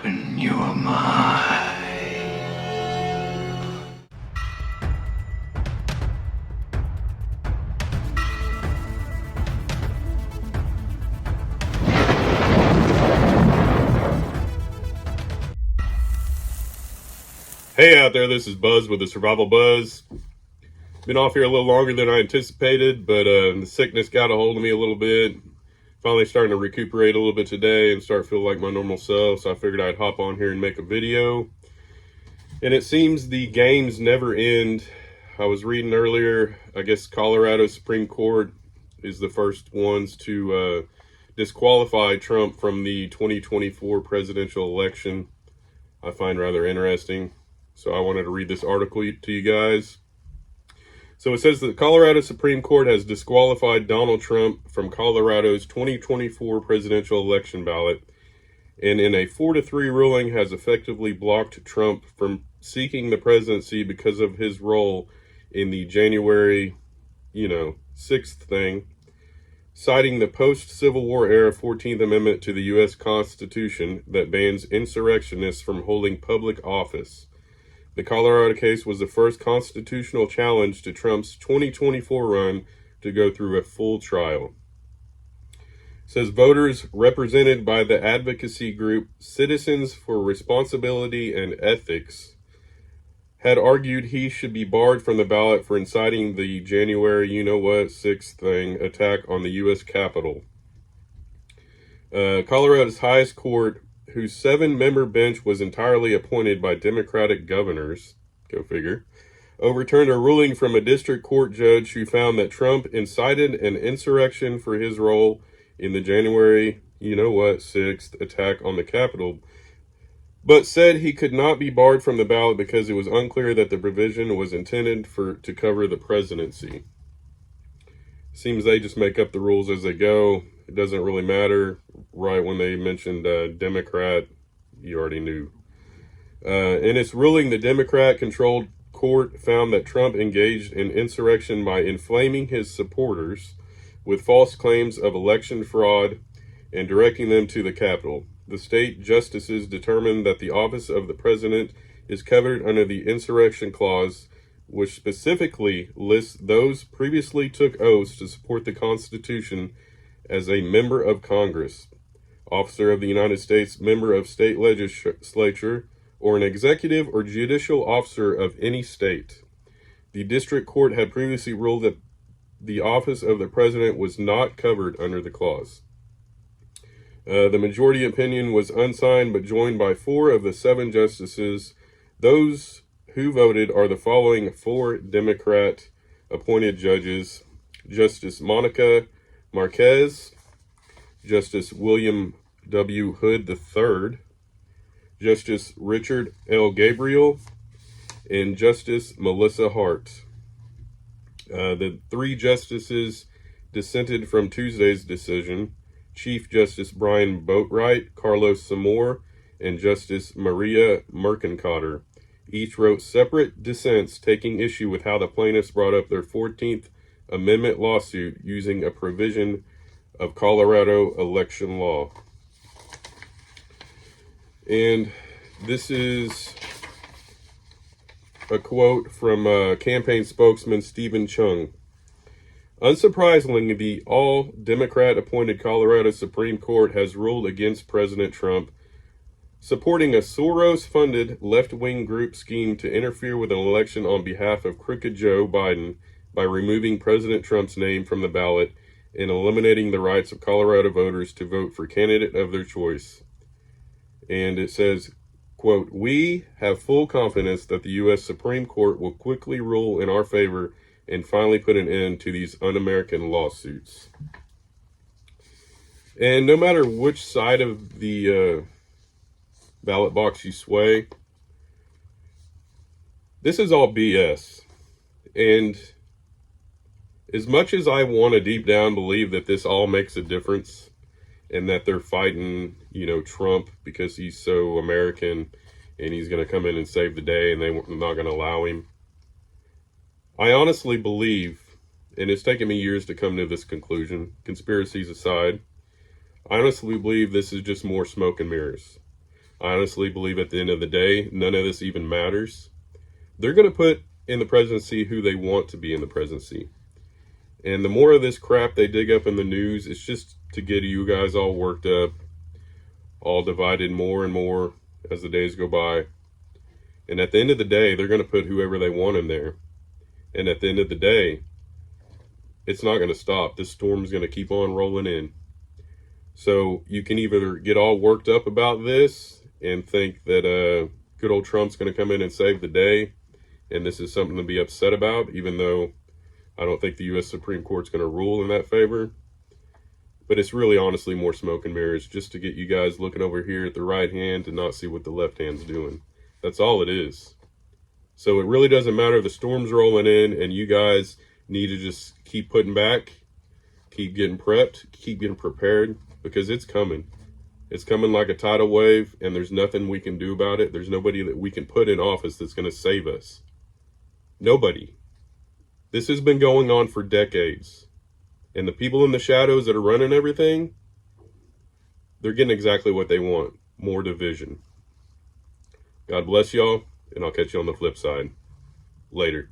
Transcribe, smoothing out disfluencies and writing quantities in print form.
Open your mind. Hey out there, this is Buzz with the Survival Buzz. Been off here a little longer than I anticipated, but the sickness got a hold of me a little bit. Finally starting to recuperate a little bit today and start feeling like my normal self, so I figured I'd hop on here and make a video. And it seems the games never end. I was reading earlier, I guess Colorado Supreme Court is the first ones to disqualify Trump from the 2024 presidential election. I find rather interesting. So I wanted to read this article to you guys. So it says that the Colorado Supreme Court has disqualified Donald Trump from Colorado's 2024 presidential election ballot, and in a 4-3 ruling has effectively blocked Trump from seeking the presidency because of his role in the January, 6th thing, citing the post-Civil War era 14th Amendment to the U.S. Constitution that bans insurrectionists from holding public office. The Colorado case was the first constitutional challenge to Trump's 2024 run to go through a full trial. It says voters represented by the advocacy group Citizens for Responsibility and Ethics had argued he should be barred from the ballot for inciting the January 6th thing attack on the U.S. Capitol. Colorado's highest court, whose 7-member bench was entirely appointed by Democratic governors, go figure, overturned a ruling from a district court judge who found that Trump incited an insurrection for his role in the January 6th attack on the Capitol, but said he could not be barred from the ballot because it was unclear that the provision was intended to cover the presidency. Seems they just make up the rules as they go. It doesn't really matter. Right when they mentioned Democrat, you already knew. In its ruling, the Democrat-controlled court found that Trump engaged in insurrection by inflaming his supporters with false claims of election fraud and directing them to the Capitol. The state justices determined that the office of the president is covered under the Insurrection Clause, which specifically lists those previously took oaths to support the Constitution as a member of Congress, officer of the United States, member of state legislature, or an executive or judicial officer of any state. The district court had previously ruled that the office of the president was not covered under the clause. The majority opinion was unsigned but joined by 4 of the 7 justices. Those who voted are the following 4 Democrat-appointed judges: Justice Monica Marquez, Justice William W. Hood III, Justice Richard L. Gabriel, and Justice Melissa Hart. The 3 justices dissented from Tuesday's decision: Chief Justice Brian Boatwright, Carlos Samore, and Justice Maria Mercancotter. Each wrote separate dissents taking issue with how the plaintiffs brought up their 14th Amendment lawsuit using a provision of Colorado election law. And this is a quote from campaign spokesman Stephen Chung. Unsurprisingly, the all-Democrat-appointed Colorado Supreme Court has ruled against President Trump, supporting a Soros-funded left-wing group scheme to interfere with an election on behalf of crooked Joe Biden by removing President Trump's name from the ballot and eliminating the rights of Colorado voters to vote for candidate of their choice. And it says, quote, "We have full confidence that the U.S. Supreme Court will quickly rule in our favor and finally put an end to these un-American lawsuits." And no matter which side of the ballot box you sway, this is all BS. And as much as I want to deep down believe that this all makes a difference and that they're fighting, Trump because he's so American and he's going to come in and save the day and they're not going to allow him, I honestly believe, and it's taken me years to come to this conclusion, conspiracies aside, I honestly believe this is just more smoke and mirrors. I honestly believe at the end of the day, none of this even matters. They're going to put in the presidency who they want to be in the presidency. And the more of this crap they dig up in the news, it's just to get you guys all worked up, all divided more and more as the days go by. And at the end of the day, they're going to put whoever they want in there. And at the end of the day, it's not going to stop. This storm's going to keep on rolling in. So you can either get all worked up about this and think that good old Trump's going to come in and save the day, and this is something to be upset about, even though I don't think the U.S. Supreme Court's going to rule in that favor. But it's really honestly more smoke and mirrors, just to get you guys looking over here at the right hand and not see what the left hand's doing. That's all it is. So it really doesn't matter. The storm's rolling in, and you guys need to just keep putting back, keep getting prepped, keep getting prepared, because it's coming. It's coming like a tidal wave, and there's nothing we can do about it. There's nobody that we can put in office that's going to save us. Nobody. This has been going on for decades. And the people in the shadows that are running everything, they're getting exactly what they want. More division. God bless y'all, and I'll catch you on the flip side. Later.